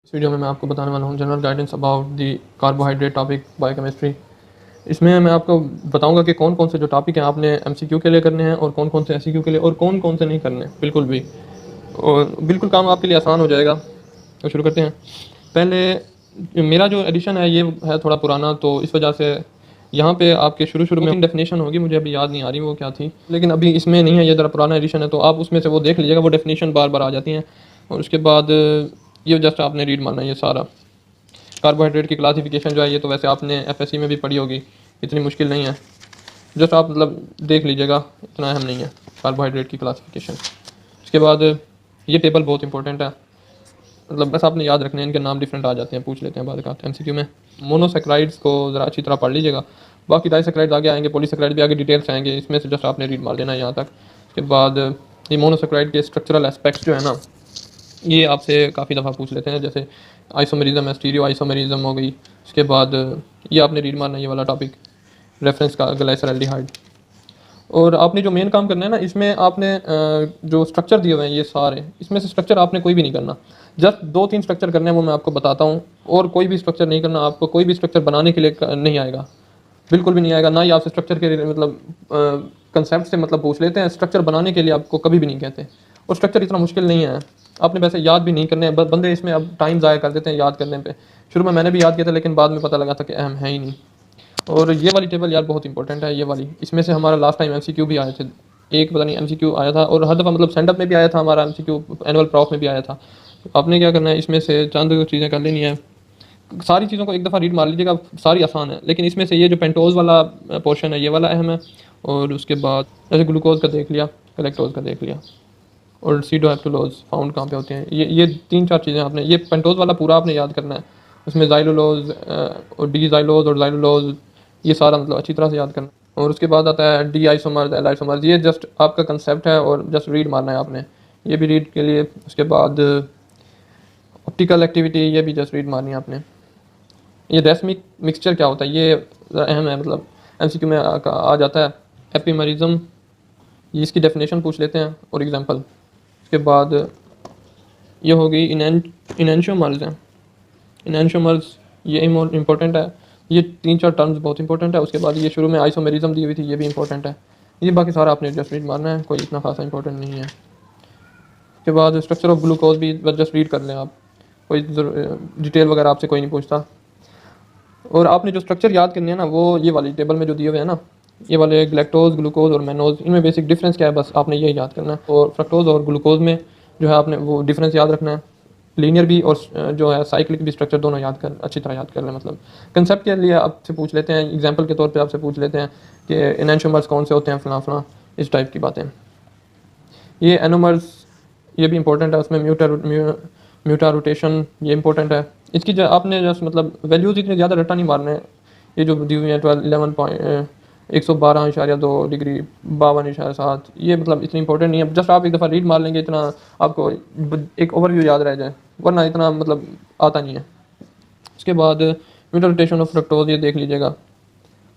इस वीडियो में मैं आपको बताने वाला हूँ general guidance about the carbohydrate topic biochemistry. इसमें मैं आपको बताऊंगा कि कौन कौन से जो टॉपिक हैं आपने एमसीक्यू के लिए करने हैं और कौन कौन से एससीक्यू के लिए और कौन कौन से नहीं करने बिल्कुल भी। और बिल्कुल काम आपके लिए आसान हो जाएगा। तो शुरू करते हैं। पहले मेरा जो एडिशन है ये है थोड़ा पुराना, तो इस वजह से यहाँ पे आपके शुरू में डेफिनेशन होगी, मुझे अभी याद नहीं आ रही वो क्या थी, लेकिन अभी इसमें नहीं है, ये ज़रा पुराना एडिशन है, तो आप उसमें से वो देख लीजिएगा, वो डेफिनेशन बार बार आ जाती हैं। और उसके बाद ये जस्ट आपने रीड मारना है ये सारा। कार्बोहाइड्रेट की क्लासिफिकेशन जो है ये तो वैसे आपने एफएससी में भी पढ़ी होगी, इतनी मुश्किल नहीं है, जस्ट आप मतलब देख लीजिएगा, इतना अहम नहीं है कार्बोहाइड्रेट की क्लासिफिकेशन। उसके बाद ये टेबल बहुत इंपॉर्टेंट है, मतलब बस आपने याद रखना है, इनके नाम डिफरेंट आ जाते हैं, पूछ लेते हैं बाद में एमसीक्यू में। मोनोसेक्राइड्स को ज़रा अच्छी तरह पढ़ लीजिएगा, बाकी डाइसेक्राइड्स आगे आएंगे, पॉलीसेक्राइड भी आगे डिटेल्स आएंगे, इसमें से जस्ट आपने रीड मार लेना है यहाँ तक। उसके बाद ये मोनोसेक्राइड के स्ट्रक्चरल एस्पेक्ट्स जो है ना, ये आपसे काफ़ी दफ़ा पूछ लेते हैं, जैसे आइसोमेरिज्म है, स्टीरियो आइसोमेरिज्म हो गई। उसके बाद ये आपने रीड मारना है, ये वाला टॉपिक रेफरेंस का ग्लाइसरल्डिहाइड। और आपने जो मेन काम करना है ना, इसमें आपने जो स्ट्रक्चर दिए हुए हैं ये सारे, इसमें से स्ट्रक्चर आपने कोई भी नहीं करना, जस्ट 2-3 स्ट्रक्चर करने हैं, वो मैं आपको बताता हूँ, और कोई भी स्ट्रक्चर नहीं करना। आपको कोई भी स्ट्रक्चर बनाने के लिए नहीं आएगा, बिल्कुल भी नहीं आएगा, ना ही आपसे स्ट्रक्चर के मतलब कंसेप्ट से मतलब पूछ लेते हैं, स्ट्रक्चर बनाने के लिए आपको कभी भी नहीं कहते। और स्ट्रक्चर इतना मुश्किल नहीं है, आपने वैसे याद भी नहीं करने हैं, बंदे इसमें अब टाइम ज़ाया कर देते हैं याद करने पे। शुरू में मैंने भी याद किया था, लेकिन बाद में पता लगा था कि अहम है ही नहीं। और ये वाली टेबल यार बहुत इंपॉर्टेंट है, ये वाली, इसमें से हमारा लास्ट टाइम एमसीक्यू भी आए थे, एक पता नहीं एमसीक्यू आया था, और हर दफ़ा मतलब सेंड अप में भी आया था हमारा एमसीक्यू, एनुअल प्रॉफ में भी आया था। तो आपने क्या करना है, इसमें से चंद चीज़ें कर लेनी है, सारी चीज़ों को एक दफ़ा रीड मार लीजिएगा, सारी आसान है, लेकिन इसमें से ये जो पेंटोज वाला पोर्शन है ये वाला अहम है। और उसके बाद जैसे ग्लूकोज का देख लिया, कलेक्टोज का देख लिया, और सीडोएक्टुलोज फाउंड कहाँ पे होते हैं, ये 3-4 चीज़ें आपने, ये पेंटोज वाला पूरा आपने याद करना है। उसमें जाइलोलोज और डी जाइलोज और जाइलोलोज, ये सारा मतलब अच्छी तरह से याद करना। और उसके बाद आता है डी आइसोमर्स, एल आइसोमर्स, ये जस्ट आपका कंसेप्ट है और जस्ट रीड मारना है आपने, ये भी रीड के लिए। उसके बाद ऑप्टिकल एक्टिविटी, ये भी जस्ट रीड मारनी है आपने। ये रेसमिक मिक्सचर क्या होता है, ये अहम है, मतलब एमसीक्यू में आ जाता है। एपिमरिज्म, ये इसकी डेफिनेशन पूछ लेते हैं और एग्जांपल। उसके बाद ये हो गई इनएंशियोमर्स हैं, इनएंशियोमर्स ये इम्पोर्टेंट है, ये 3-4 टर्म्स बहुत इंपॉर्टेंट है। उसके बाद ये शुरू में आइसोमेरिज्म दी हुई थी, ये भी इंपॉर्टेंट है। ये बाकी सारा आपने जस्ट रीड मारना है, कोई इतना खासा इंपॉर्टेंट नहीं है। उसके बाद स्ट्रक्चर ऑफ ग्लूकोज भी जस्ट रीड कर लें आप, कोई डिटेल वगैरह आपसे कोई नहीं पूछता। और आपने जो स्ट्रक्चर याद करने हैं ना, वो ये वाली टेबल में जो दिए हुए हैं ना, ये वाले ग्लैक्टोज, ग्लूकोज और मैनोज, इनमें बेसिक डिफरेंस क्या है, बस आपने यही याद करना है। और फ्रक्टोज और ग्लूकोज में जो है आपने वो डिफरेंस याद रखना है। लीनियर भी और जो है साइक्लिक भी स्ट्रक्चर दोनों याद कर, अच्छी तरह याद कर लें। मतलब कंसेप्ट के लिए आपसे पूछ लेते हैं, एग्जाम्पल के तौर पर आपसे पूछ लेते हैं कि एनएंशियोमर्स कौन से होते हैं, फलां फलां, इस टाइप की बातें। ये एनोमर्स, ये भी इंपॉर्टेंट है, उसमें म्यूटा रोटेशन, ये इंपॉर्टेंट है। इसकी जो आपने जस्ट मतलब वैल्यूज़ इतने ज़्यादा रट्टा नहीं मारने हैं, ये जो दी हुई है 112.7 डिग्री 52.7, ये मतलब इतनी इंपॉर्टेंट नहीं है, जस्ट आप एक दफ़ा रीड मार लेंगे, इतना आपको एक ओवरव्यू याद रह जाए, वरना इतना मतलब आता नहीं है। उसके बाद म्यूटा रोटेशन ऑफ फ्रक्टोज, ये देख लीजिएगा।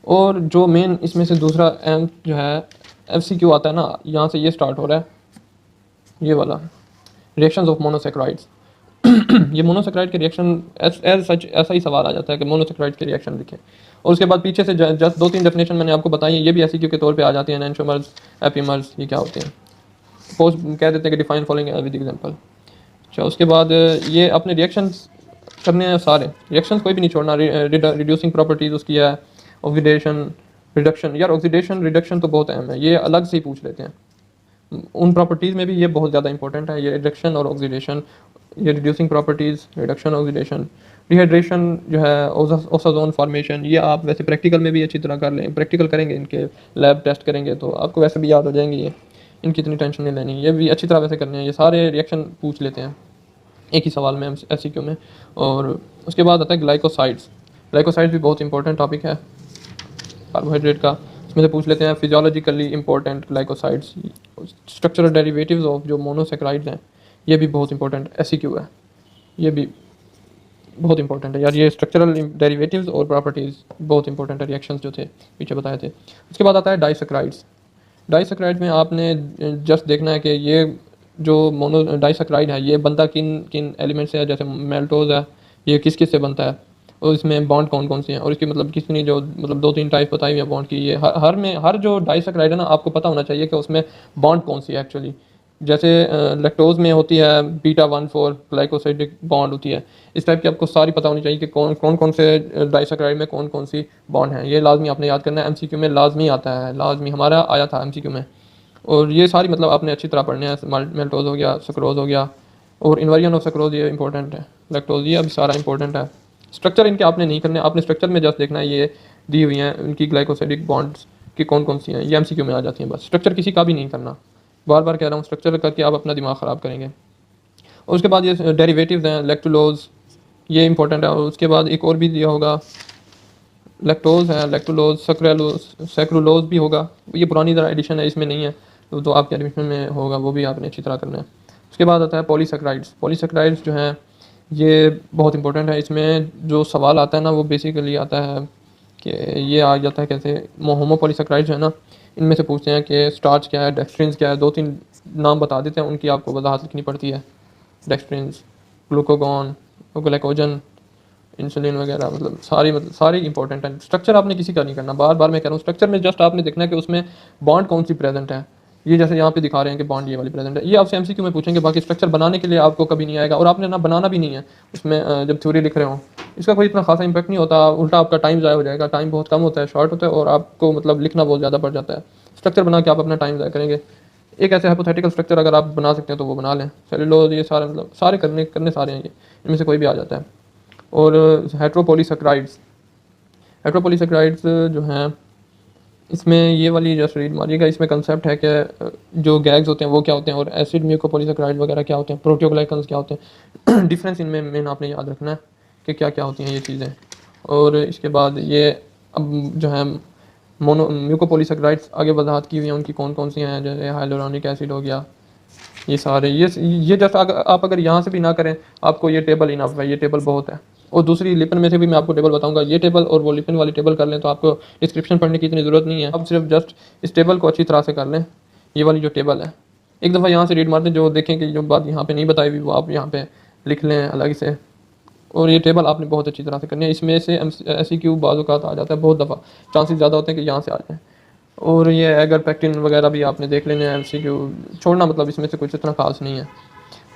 और जो मेन इसमें से दूसरा एम जो है एफसीक्यू आता है ना, यहाँ से ये स्टार्ट हो रहा है, ये वाला रिएक्शंस ऑफ मोनोसेक्राइड्स। ये मोनोसेक्राइड के रिएक्शन एज सच ऐसा ही सवाल आ जाता है कि मोनोसेक्राइड के रिएक्शन लिखें। और उसके बाद पीछे से जस्ट 2-3 डेफिनेशन मैंने आपको बताई है, ये भी एससीक्यू के तौर पे आ जाती हैं। एनएंशियोमर्स, एपिमर्स, ये क्या होते हैं, सपोज कह देते हैं कि डिफाइन फॉलोइंग विद एग्जांपल। अच्छा, उसके बाद ये अपने रिएक्शंस करने हैं, सारे रिएक्शंस कोई भी नहीं छोड़ना। रिड्यूसिंग प्रॉपर्टीज उसकी है, ऑक्सीडेशन, रिडक्शन, यार ऑक्सीडेशन रिडक्शन तो बहुत अहम है, ये अलग से ही पूछ लेते हैं। उन प्रॉपर्टीज़ में भी ये बहुत ज़्यादा इंपॉर्टेंट है, ये रिडक्शन और ऑक्सीडेशन, ये reducing properties, reduction, oxidation. Dehydration जो है, ओज़ोन फॉर्मेशन, ये आप वैसे प्रैक्टिकल में भी अच्छी तरह कर लें, प्रैक्टिकल करेंगे, इनके लैब टेस्ट करेंगे तो आपको वैसे भी याद हो जाएंगे, ये इनकी इतनी टेंशन नहीं लेनी, ये भी अच्छी तरह वैसे करने हैं। ये सारे रिएक्शन पूछ लेते हैं एक ही सवाल में एमसीक्यू में। और उसके बाद आता है ग्लाइकोसाइड्स। ग्लाइकोसाइड्स भी बहुत इंपॉर्टेंट टॉपिक है कार्बोहाइड्रेट का, इसमें से पूछ लेते हैं physiologically important glycosides. Structural derivatives of जो मोनोसेक्राइड्स हैं, ये भी बहुत इंपॉर्टेंट एससीक्यू है, ये भी बहुत इंपॉर्टेंट है यार, ये स्ट्रक्चरल डेरिवेटिव्स और प्रॉपर्टीज़ बहुत इंपॉर्टेंट है, रिएक्शंस जो थे पीछे बताए थे। उसके बाद आता है डाइसेक्राइड्स। डाइसेक्राइड्स में आपने जस्ट देखना है कि ये जो मोनो डाइसैकराइड है ये बनता किन किन एलिमेंट से है, जैसे मेल्टोज है, ये किस किस से बनता है और इसमें बॉन्ड कौन कौन से हैं और इसकी मतलब कितनी जो मतलब 2-3 टाइप बताई हुई है बॉन्ड की। ये हर में हर जो डाइसैकराइड है ना आपको पता होना चाहिए कि उसमें बॉन्ड कौन सी है एक्चुअली। जैसे लैक्टोज में होती है बीटा 1,4 ग्लाइकोसाइडिक बॉन्ड होती है। इस टाइप की आपको सारी पता होनी चाहिए कि कौन कौन से डाइसैकराइड में कौन कौन सी बॉन्ड है। ये लाजमी आपने याद करना है, एमसीक्यू में लाजमी आता है, लाजमी हमारा आया था एमसीक्यू में। और ये सारी मतलब आपने अच्छी तरह पढ़ने हैं। मेल्टोज हो गया, सक्रोज हो गया और इन्वर्जन ऑफ सक्रोज ये इंपॉर्टेंट है, लैक्टोज ये अभी सारा इंपॉर्टेंट है। स्ट्रक्चर इनके आपने नहीं करने, आपने स्ट्रक्चर में जस्ट देखना है ये दी हुई हैं उनकी ग्लाइकोसाइडिक बॉन्ड्स की कौन कौन सी हैं, ये एमसीक्यू में आ जाती हैं बस। स्ट्रक्चर किसी का भी नहीं करना, बार बार कह रहा हूँ, स्ट्रक्चर करके आप अपना दिमाग ख़राब करेंगे। और उसके बाद ये डेरिवेटिव्स हैं, लैक्टुलोज ये इंपॉर्टेंट है। और उसके बाद एक और भी दिया होगा, लैक्टोज है, लैक्टुलोज, सैक्रुलोज भी होगा, ये पुरानी तरह एडिशन है इसमें नहीं है, तो आपके एडमिशन में होगा, वो भी आपने अच्छी तरह करना है। उसके बाद आता है पॉलीसैकराइड्स। पॉलीसैकराइड्स जो हैं ये बहुत इंपॉर्टेंट है। इसमें जो सवाल आता है ना वो बेसिकली आता है कि ये आ जाता है कैसे, होमोपॉलीसैकराइड्स जो है ना इनमें से पूछते हैं कि स्टार्च क्या है, डेक्सट्रिन्स क्या है, 2-3 नाम बता देते हैं, उनकी आपको वजाहत लिखनी पड़ती है। डेक्सट्रिन्स, ग्लूकोगॉन, ग्लाइकोजन, इंसुलिन वगैरह, मतलब सारी इंपॉर्टेंट है। स्ट्रक्चर आपने किसी का नहीं करना, बार बार मैं कह रहा हूँ, स्ट्रक्चर में जस्ट आपने देखना है कि उसमें बॉन्ड कौन सी प्रेजेंट है। ये जैसे यहाँ पे दिखा रहे हैं कि बॉन्ड ये वाली प्रेजेंट है, ये आपसे एमसीक्यू में पूछेंगे, बाकी स्ट्रक्चर बनाने के लिए आपको कभी नहीं आएगा और आपने ना बनाना भी नहीं है उसमें। जब थ्योरी लिख रहे हो इसका कोई इतना खासा इंपैक्ट नहीं होता, उल्टा आपका टाइम ज़ाया हो जाएगा, टाइम बहुत कम होता है, शॉर्ट होता है और आपको मतलब लिखना बहुत ज़्यादा पड़ जाता है। स्ट्रक्चर बना के आप अपना टाइम ज़ाया करेंगे। एक ऐसे हाइपोथेटिकल स्ट्रक्चर अगर आप बना सकते हैं तो वो बना लें। सेलुलोज ये सारे मतलब सारे करने सारे हैं, ये इनमें से कोई भी आ जाता है। और हेट्रोपॉलीसैकराइड्स, हेट्रोपॉलीसैकराइड्स जो हैं इसमें ये वाली जस्ट रीड मारिएगा, इसमें कंसेप्ट है कि जो गैग्स होते हैं वो क्या होते हैं और एसिड म्यूकोपॉलीसैकराइड वगैरह क्या होते हैं, प्रोटियोग्लाइकन्स क्या होते हैं। डिफरेंस इनमें मेन आपने याद रखना है कि क्या क्या होती हैं ये चीज़ें। और इसके बाद ये अब जो है म्यूकोपॉलीसैकराइड्स आगे वजाहत की हुई है उनकी कौन कौन सी हैं, जैसे हाइलोरोनिक एसिड हो गया, ये सारे ये जस्ट आप अगर यहाँ से भी ना करें आपको ये टेबल इनफ है, ये टेबल बहुत है। और दूसरी लिपिन में से भी मैं आपको टेबल बताऊंगा, ये टेबल और वो लिपिन वाली टेबल कर लें तो आपको डिस्क्रिप्शन पढ़ने की इतनी ज़रूरत नहीं है। आप सिर्फ जस्ट इस टेबल को अच्छी तरह से कर लें। ये वाली जो टेबल है एक दफ़ा यहाँ से रीड मार दें, जो देखें कि जो बात यहाँ पे नहीं बताई हुई वो आप यहाँ पे लिख लें अलग से। और ये टेबल आपने बहुत अच्छी तरह से करनी है। इसमें से MCQ बाज़-औक़ात आ जाता है, बहुत दफ़ा चांसेस ज़्यादा होते हैं कि यहाँ से आ जाए। और ये एगर पैक्टिन वगैरह भी आपने देख लेने हैं, MCQ छोड़ना मतलब इसमें से कुछ इतना खास नहीं है।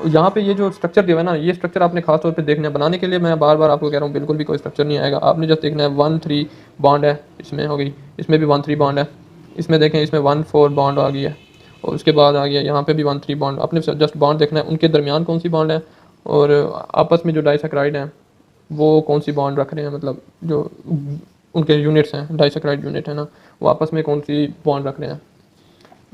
यहाँ पे ये जो स्ट्रक्चर दिया है ना, ये स्ट्रक्चर आपने खास तौर पे देखना है। बनाने के लिए मैं बार बार आपको कह रहा हूँ बिल्कुल भी कोई स्ट्रक्चर नहीं आएगा, आपने जस्ट देखना है 1,3 बॉन्ड है, इसमें हो गई, इसमें भी 1,3 बॉन्ड है, इसमें देखें इसमें 1,4 बॉन्ड आ गई है और उसके बाद आ गया यहाँ पे भी 1,3 बॉन्ड। आपने जस्ट बॉन्ड देखना है, उनके दरमियान कौन सी बॉन्ड है और आपस में जो डाइसैकराइड हैं वो कौन सी बॉन्ड रख रहे हैं, मतलब जो उनके यूनिट्स हैं, डाइसैकराइड यूनिट है ना, वो आपस में कौन सी बॉन्ड रख रहे हैं।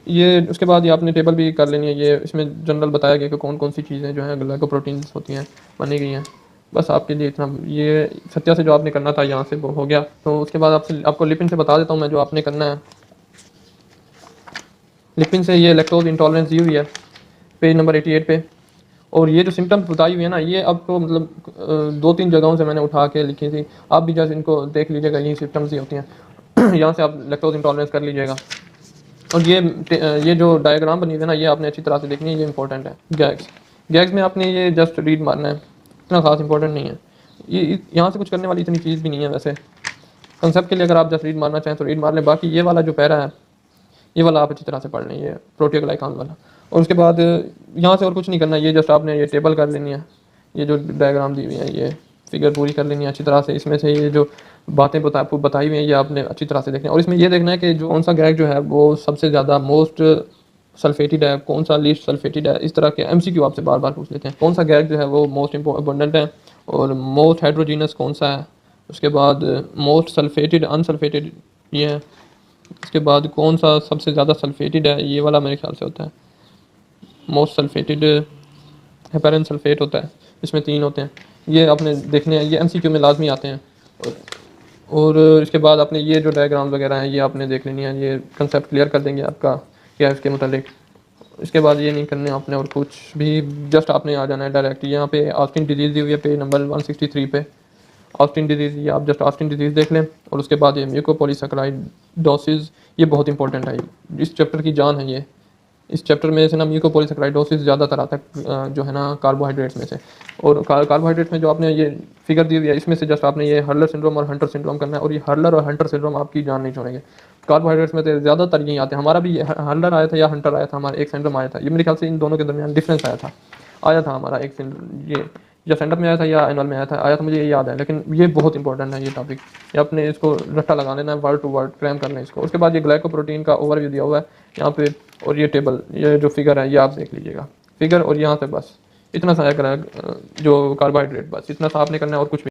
ये उसके बाद ये आपने टेबल भी कर लेनी है। ये इसमें जनरल बताया गया कि कौन कौन सी चीज़ें जो हैं ग्लाइकोप्रोटीन्स होती हैं बनी गई हैं। बस आपके लिए इतना, ये सत्या से जो आपने करना था यहाँ से वो हो गया। तो उसके बाद आपको लिपिन से बता देता हूँ मैं जो आपने करना है। लिपिन से ये लैक्टोज इंटॉलरेंस दी हुई है पेज नंबर 88 पे। और ये जो सिम्टम्स बताई हुई है ना, ये आपको मतलब 2-3 जगहों से मैंने उठा के लिखी थी, आप भी जैसे इनको देख लीजिएगा, यही सिम्टम्स ही होती हैं। यहाँ से आप लैक्टोज इंटॉलरेंस कर लीजिएगा। और ये जो डायग्राम बनी हुई है ना, ये आपने अच्छी तरह से देखनी है, ये इंपॉर्टेंट है। गैग्स में आपने ये जस्ट रीड मारना है, इतना खास इंपॉर्टेंट नहीं है ये, यहाँ से कुछ करने वाली इतनी चीज़ भी नहीं है वैसे। कंसेप्ट के लिए अगर आप जस्ट रीड मारना चाहें तो रीड मार लें, बाकी ये वाला जो पैरा है ये वाला आप अच्छी तरह से पढ़ लें, ये प्रोटियोग्लाइकान वाला। और उसके बाद यहाँ से और कुछ नहीं करना, ये जस्ट आपने ये टेबल कर लेनी है, ये जो डायग्राम दी हुई है ये फिगर पूरी कर लेनी है अच्छी तरह से। इसमें से ये जो बातें बताई हुई हैं ये आपने अच्छी तरह से देखना है। और इसमें ये देखना है कि जो कौन सा गैग जो है वो सबसे ज़्यादा मोस्ट सल्फेटेड है, कौन सा लीस्ट सल्फेटेड है। इस तरह के MCQ आपसे बार बार पूछ लेते हैं। कौन सा गैग जो है वो मोस्ट अबंडेंट है और मोस्ट हाइड्रोजीनस कौन सा है। उसके बाद मोस्ट सल्फेटेड अनसल्फेटेड ये है। उसके बाद कौन सा सबसे ज़्यादा सल्फेटेड है, ये वाला मेरे ख्याल से होता है मोस्ट सल्फेटेड, हेपेरन सल्फेट होता है, इसमें 3 होते हैं। ये आपने देखने हैं, ये MCQ में लाजमी आते हैं। और इसके बाद आपने ये जो डायग्राम वगैरह हैं ये आपने देख लेनी है, ये कंसेप्ट क्लियर कर देंगे आपका क्या है इसके मुतालिक। इसके बाद ये नहीं करने आपने और कुछ भी, जस्ट आपने आ जाना है डायरेक्ट। यहाँ पे ऑस्टिन डिजीज़ दी हुई है पेज नंबर 163 पे, ऑस्टिन डिजीज़, ये आप जस्ट ऑस्टिन डिजीज़ देख लें। और उसके बाद ये म्यूकोपॉलीसैकराइडोसिस, ये बहुत इंपॉर्टेंट है, इस चैप्टर की जान है ये। इस चैप्टर में से ना म्यूकोपॉलीसैकेराइडोसिस ज़्यादातर आता है जो है ना कार्बोहाइड्रेट्स में से। और कार्बोहाइड्रेट्स में जो आपने ये फिगर दी हुई है इसमें से जस्ट आपने ये हर्लर सिंड्रोम और हंटर सिंड्रोम करना है, और ये हर्लर और हंटर सिंड्रोम आपकी जान नहीं छोड़ेंगे। कार्बोहाइड्रेट्स में तो ज़्यादातर यही आते हैं। हमारा भी हर्लर आया था या हंटर आया था, हमारा एक सिंड्रोम आया था, ये मेरे ख्याल से इन दोनों के दरमियान डिफरेंस आया था हमारा एक ये या सेंडअप में आया था या एनुअल में आया था मुझे ये याद है। लेकिन ये बहुत इंपॉर्टेंट है ये टॉपिक, ये आपने इसको रट्टा लगा लेना है, वर्ड टू वर्ड क्रैम कर लें इसको। उसके बाद ये ग्लाइकोप्रोटीन का ओवरव्यू दिया हुआ है यहाँ पे, और ये टेबल, ये जो फिगर है ये आप देख लीजिएगा, फिगर, और यहाँ से बस इतना सा है जो कार्बोहाइड्रेट, बस इतना सा आपने करना है और कुछ भी